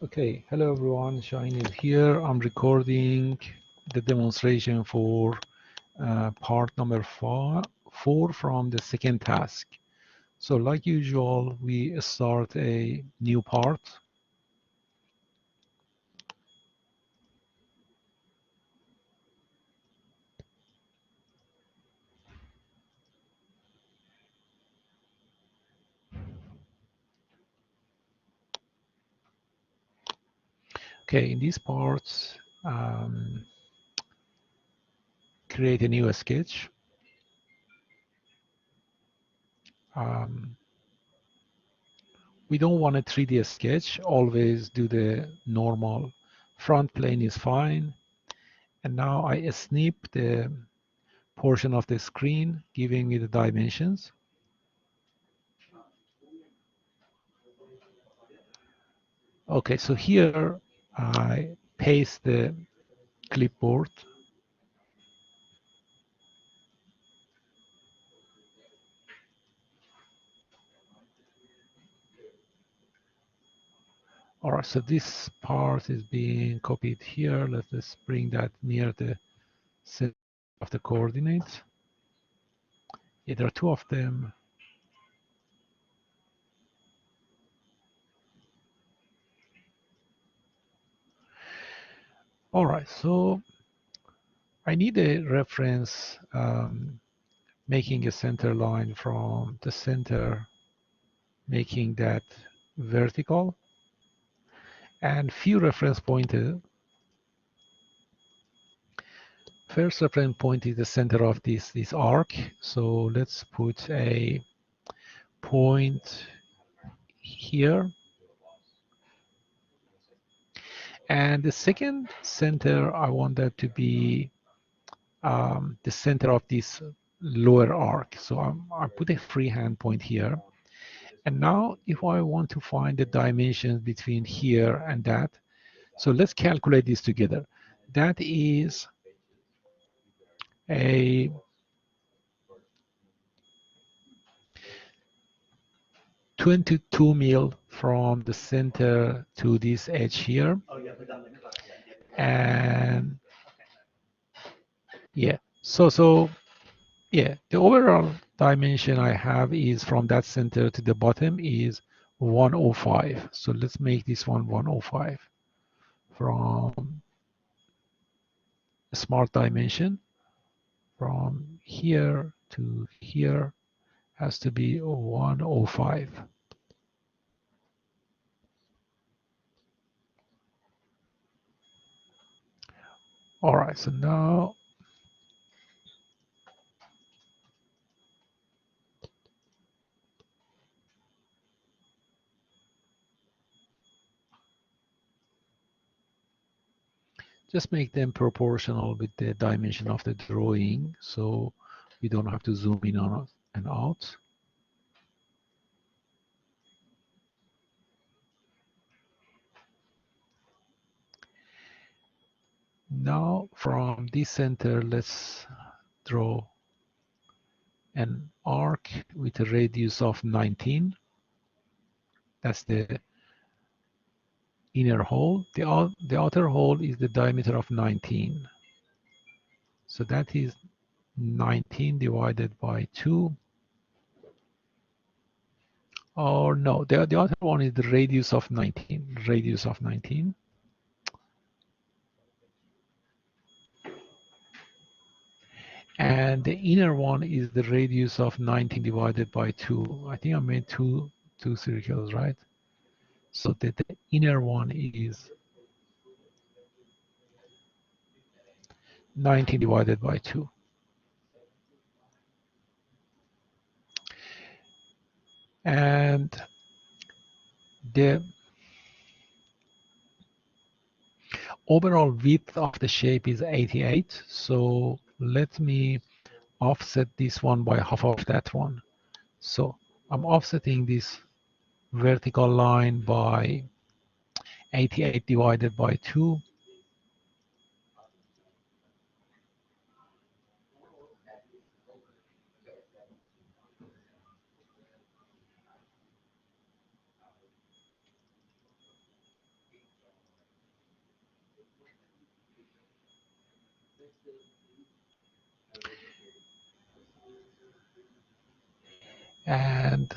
Okay, hello everyone, Shine is here. I'm recording the demonstration for part number four from the second task. So like usual, we start a new part. Okay, in this part, create a new sketch. We don't want a 3D sketch, always do the normal. Front plane is fine. And now I snip the portion of the screen, giving me the dimensions. Okay, so here I paste the clipboard. All right, so this part is being copied here. Let's bring that near the center of the coordinates. Yeah, there are two of them. All right, so I need a reference making a center line from the center, making that vertical, and few reference pointers. First reference point is the center of this arc. So let's put a point here. And the second center, I want that to be the center of this lower arc. So I put a freehand point here. And now if I want to find the dimensions between here and that, so let's calculate this together. That is a 22 mil from the center to this edge here. And yeah, so yeah, the overall dimension I have is from that center to the bottom is 105. So let's make this one 105 from a smart dimension. From here to here has to be 105. All right, so now just make them proportional with the dimension of the drawing so we don't have to zoom in on and out. Now from this center, let's draw an arc with a radius of 19. That's the inner hole. The outer hole is the diameter of 19. So that is 19 divided by 2. Or no, the other one is the radius of 19. Radius of 19. And the inner one is the radius of 19 divided by 2. I think I made two circles, right? So the inner one is 19 divided by 2. And the overall width of the shape is 88. So let me offset this one by half of that one. So I'm offsetting this vertical line by 88 divided by 2. And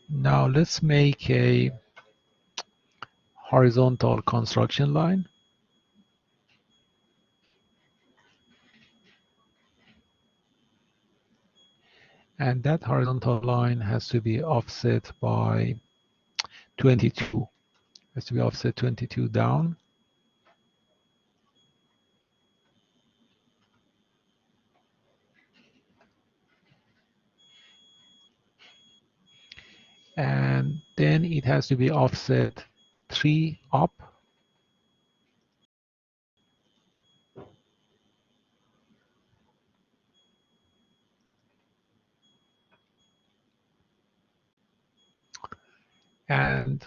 now let's make a horizontal construction line. And that horizontal line has to be offset by 22. Has to be offset 22 down. And then it has to be offset 3 up. And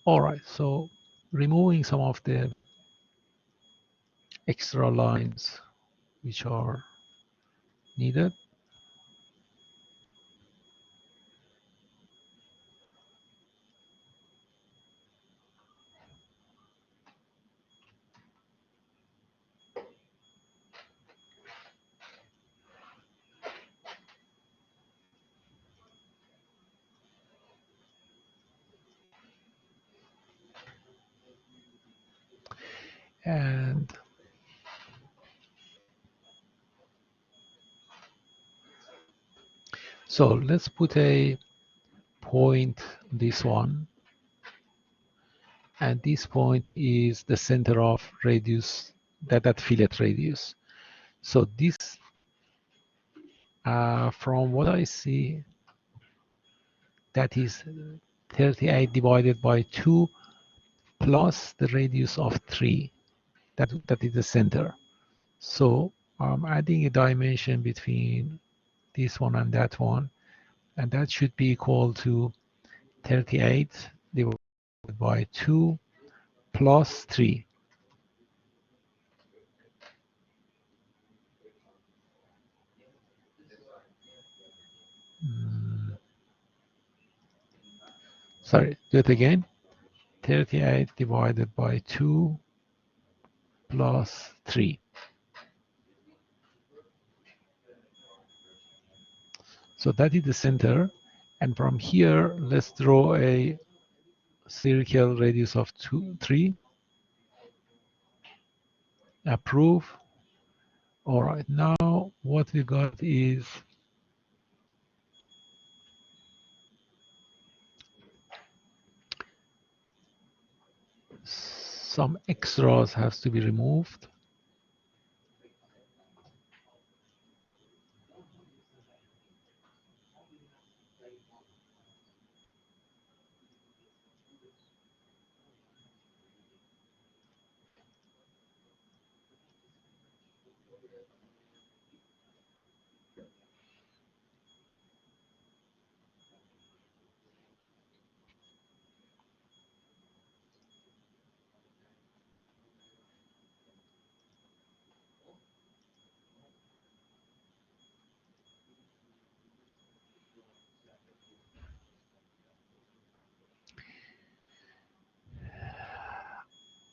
all right, so removing some of the extra lines which are needed. And so let's put a point, this one, and this point is the center of radius, that fillet radius. So this, from what I see, that is 38 divided by 2 plus the radius of 3. That is the center. So I'm adding a dimension between this one and that one, and that should be equal to 38 divided by 2 plus 3. Sorry, do it again. 38 divided by 2 plus 3. So that is the center. And from here, let's draw a circle radius of 3. Approve. All right, now what we got is some extras has to be removed.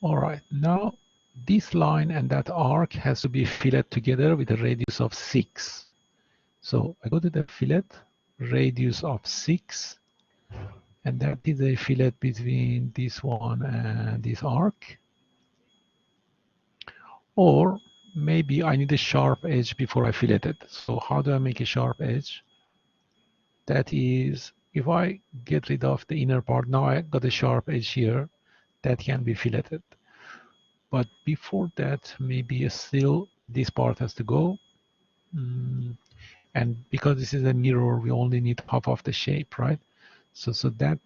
All right, now this line and that arc has to be filleted together with a radius of 6. So I go to the fillet, radius of 6, and that is a fillet between this one and this arc. Or maybe I need a sharp edge before I fillet it. So how do I make a sharp edge? That is, if I get rid of the inner part, now I got a sharp edge here that can be filleted. But before that, maybe still this part has to go. And because this is a mirror, we only need half of the shape, right? So that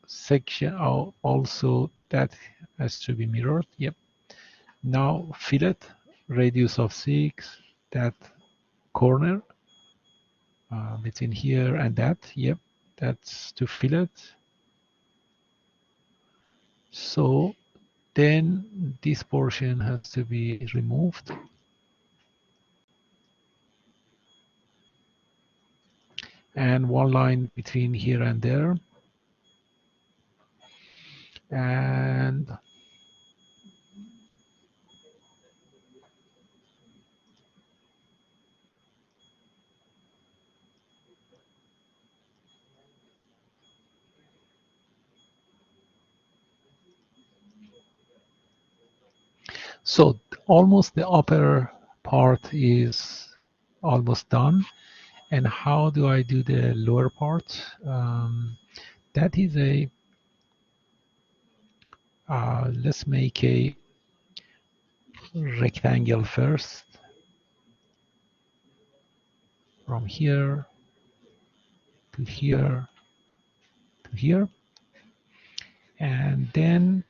section also, that has to be mirrored. Yep. Now fillet, radius of 6, that corner between here and that. Yep, that's to fillet. So then this portion has to be removed. And one line between here and there. And so almost the upper part is almost done. And how do I do the lower part? That is a, let's make a rectangle first from here to here to here. And then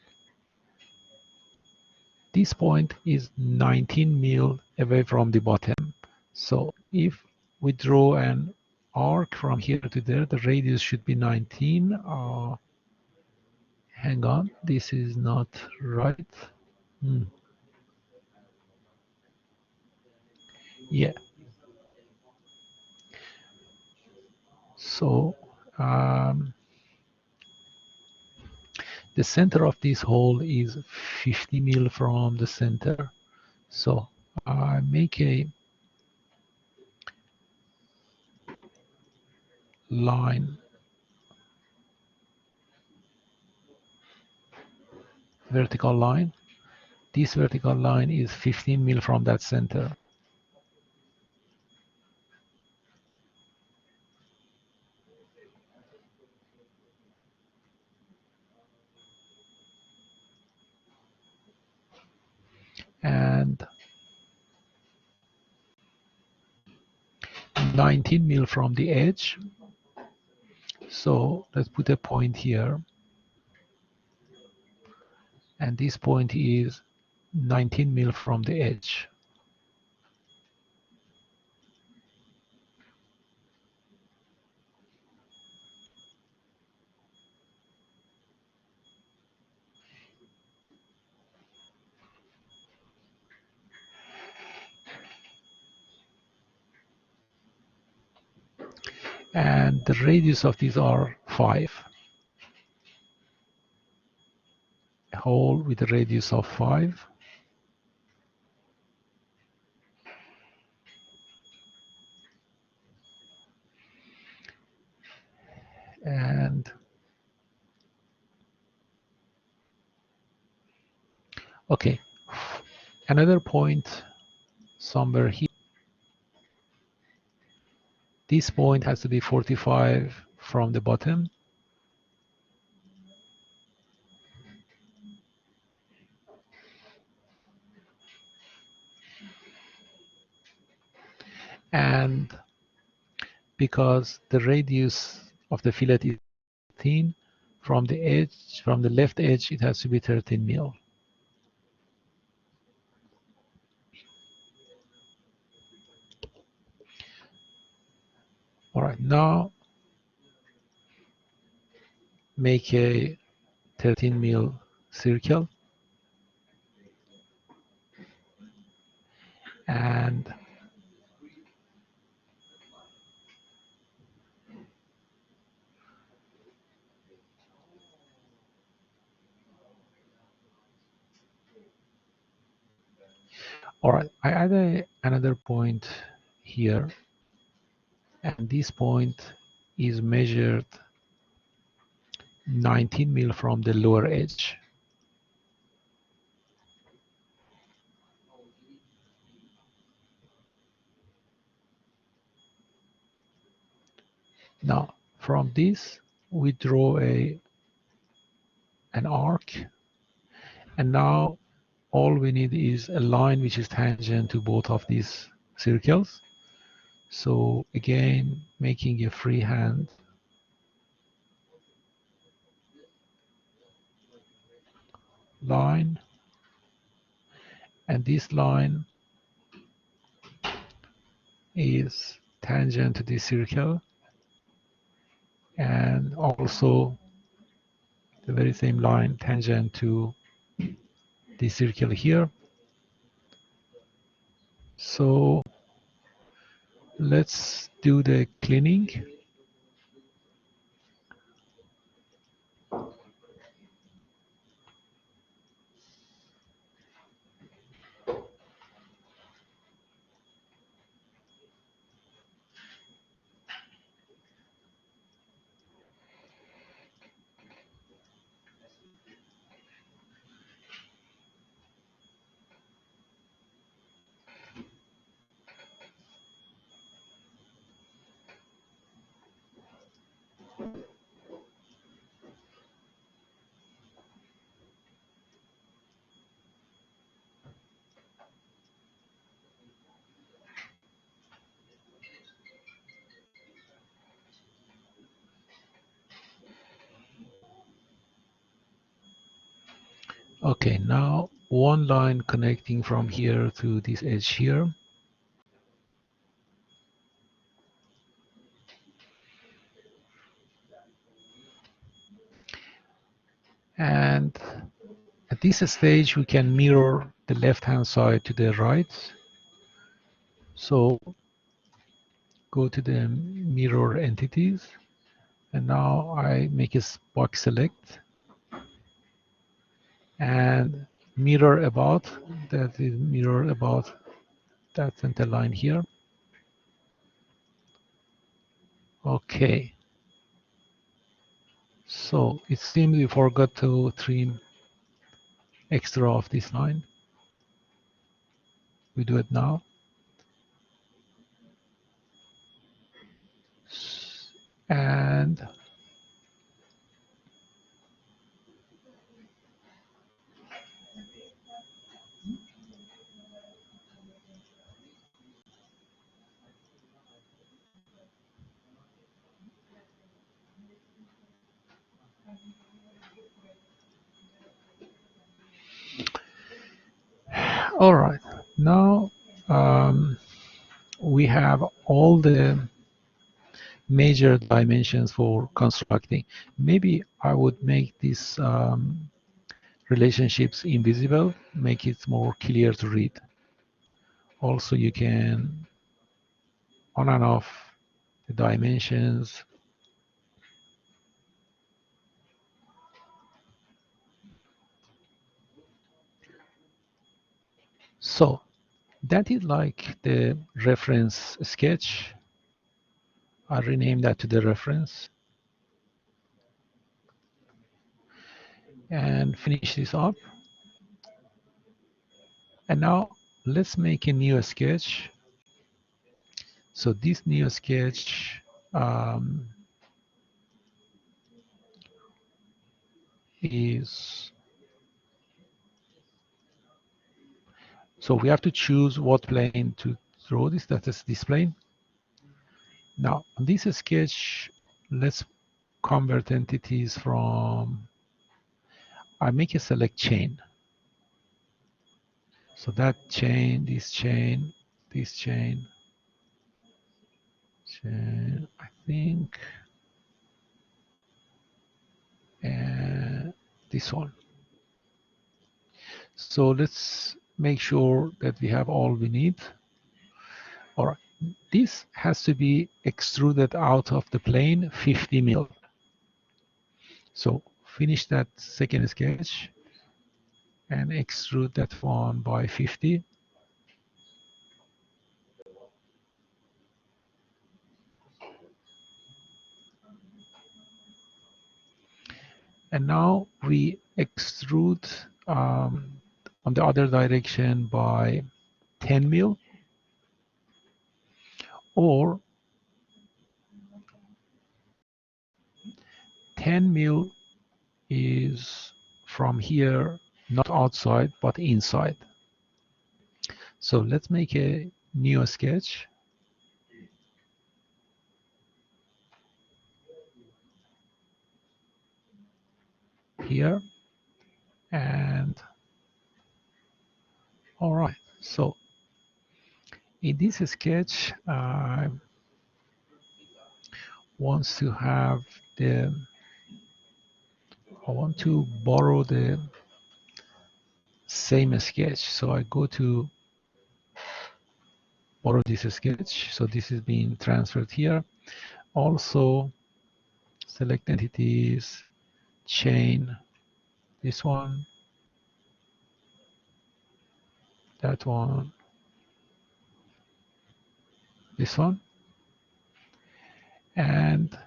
this point is 19 mil away from the bottom. So if we draw an arc from here to there, the radius should be 19. Hang on, this is not right. Yeah. So the center of this hole is 50 mil from the center. So I make a line, vertical line. This vertical line is 15 mil from that center. And 19 mil from the edge. So let's put a point here. And this point is 19 mil from the edge. And the radius of these are 5. A hole with a radius of 5. And okay, another point somewhere here. This point has to be 45 from the bottom. And because the radius of the fillet is thin, from the edge, from the left edge, it has to be 13 mil. All right, now make a 13 mil circle. And all right, I add another point here. And this point is measured 19 mil from the lower edge. Now, from this, we draw an arc. And now all we need is a line which is tangent to both of these circles. So again, making a freehand line. And this line is tangent to this circle. And also the very same line tangent to this circle here. So let's do the cleaning. Okay, now one line connecting from here to this edge here. And at this stage, we can mirror the left-hand side to the right. So go to the mirror entities. And now I make a box select and mirror about, that is mirror about that center line here. Okay. So it seems we forgot to trim extra of this line. We do it now. And all right, now we have all the major dimensions for constructing. Maybe I would make these relationships invisible, make it more clear to read. Also, you can on and off the dimensions. So that is like the reference sketch. I rename that to the reference and finish this up. And now let's make a new sketch. So this new sketch is, so we have to choose what plane to draw this, that is this plane. Now on this sketch, let's convert entities from, I make a select chain. So that chain, this chain, this chain, I think, and this one. So let's make sure that we have all we need. All right, this has to be extruded out of the plane 50 mil. So finish that second sketch and extrude that one by 50. And now we extrude on the other direction by 10 mil, or 10 mil is from here, not outside, but inside. So let's make a new sketch. Here. And all right, so in this sketch, I want to have the, I want to borrow the same sketch. So I go to borrow this sketch. So this is being transferred here. Also select entities, chain, this one, that one, this one. And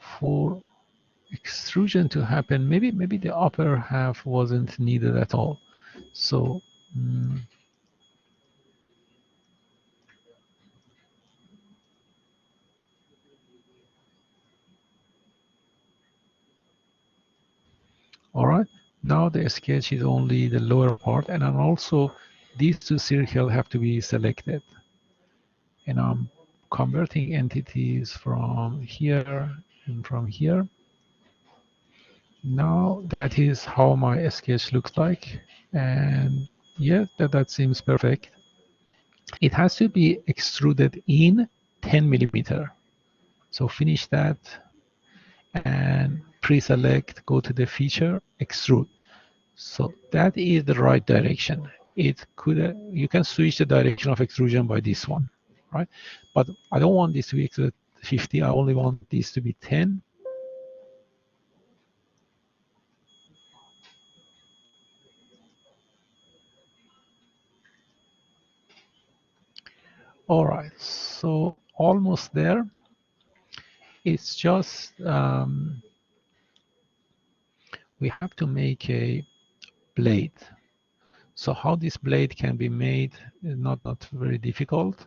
for extrusion to happen, maybe the upper half wasn't needed at all. So All right. Now the sketch is only the lower part, and then also these two circles have to be selected. And I'm converting entities from here and from here. Now that is how my sketch looks like. And yeah, that seems perfect. It has to be extruded in 10 millimeter. So finish that and pre-select, go to the feature, extrude. So that is the right direction. It could, you can switch the direction of extrusion by this one, right? But I don't want this to be extruded 50. I only want this to be 10. All right, so almost there. It's just we have to make a blade. So how this blade can be made is not very difficult.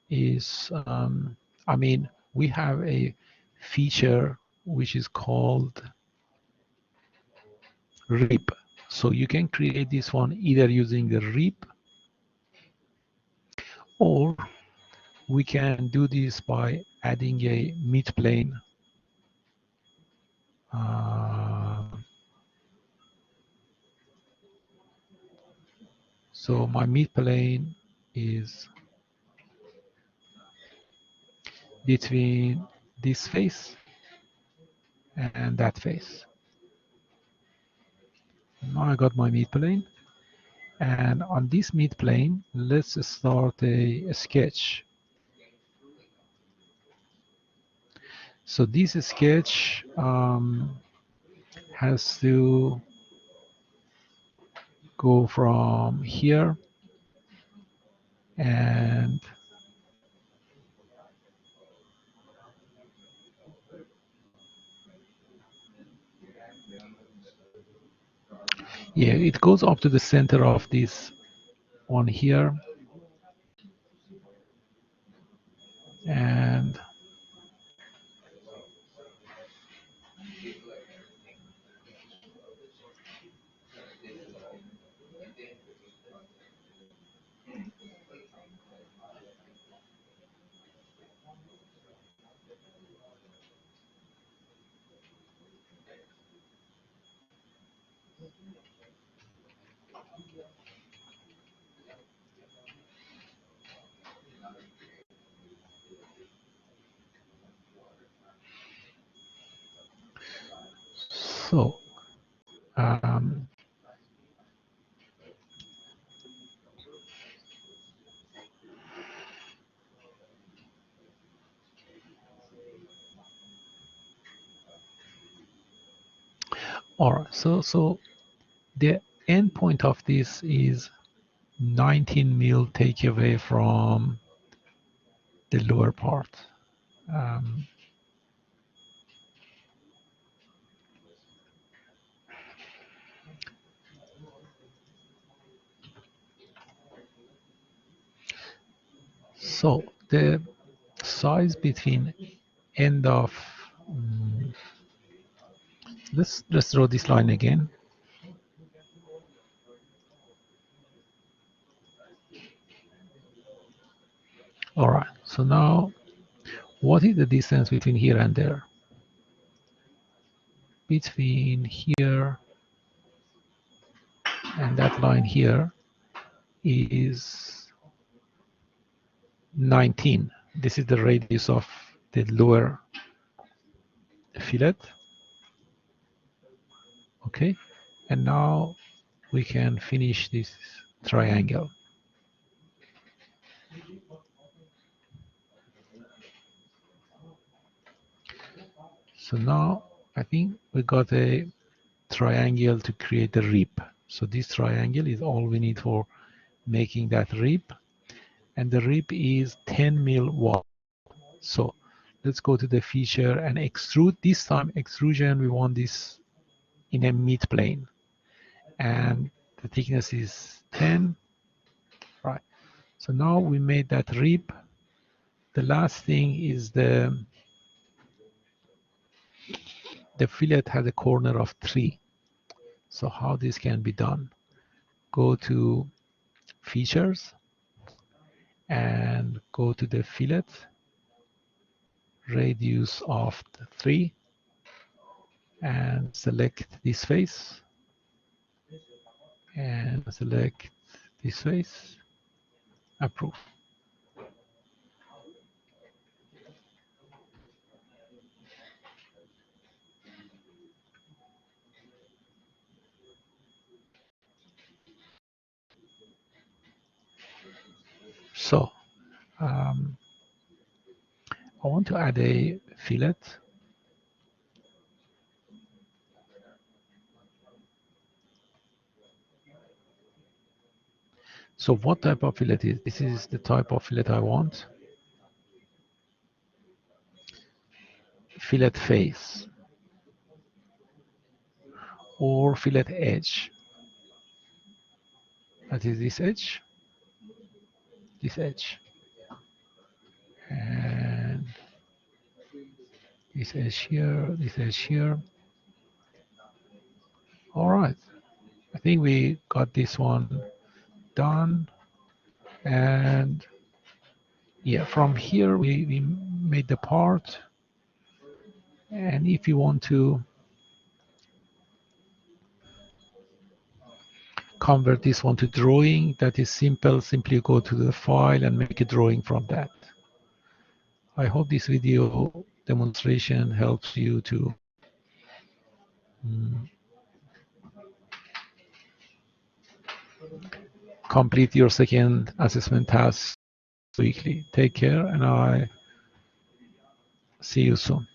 Is I mean, we have a feature which is called rip. So you can create this one either using the rip, or we can do this by adding a mid plane. So my mid plane is between this face and that face. Now I got my mid plane, and on this mid plane, let's start a sketch. So this sketch has to go from here and yeah, it goes up to the center of this one here, and so all right, so the end point of this is 19 mil take away from the lower part. So the size between end of let's draw this line again. All right, so now what is the distance between here and there? Between here and that line here is 19. This is the radius of the lower fillet. Okay, and now we can finish this triangle. So now I think we got a triangle to create a rib. So this triangle is all we need for making that rib, and the rib is 10 mil wide. So let's go to the feature and extrude. This time extrusion, we want this in a mid plane, and the thickness is 10. Right. So now we made that rib. The last thing is the fillet has a corner of 3. So how this can be done? Go to features and go to the fillet, radius of 3, and select this face, and select this face, approve. So I want to add a fillet. So what type of fillet is this? Is the type of fillet I want. Fillet face or fillet edge. That is this edge, and this edge here, this edge here. All right, I think we got this one done. And yeah, from here we made the part. And if you want to convert this one to drawing, that is simple. Simply go to the file and make a drawing from that. I hope this video demonstration helps you to complete your second assessment task quickly. Take care, and I see you soon.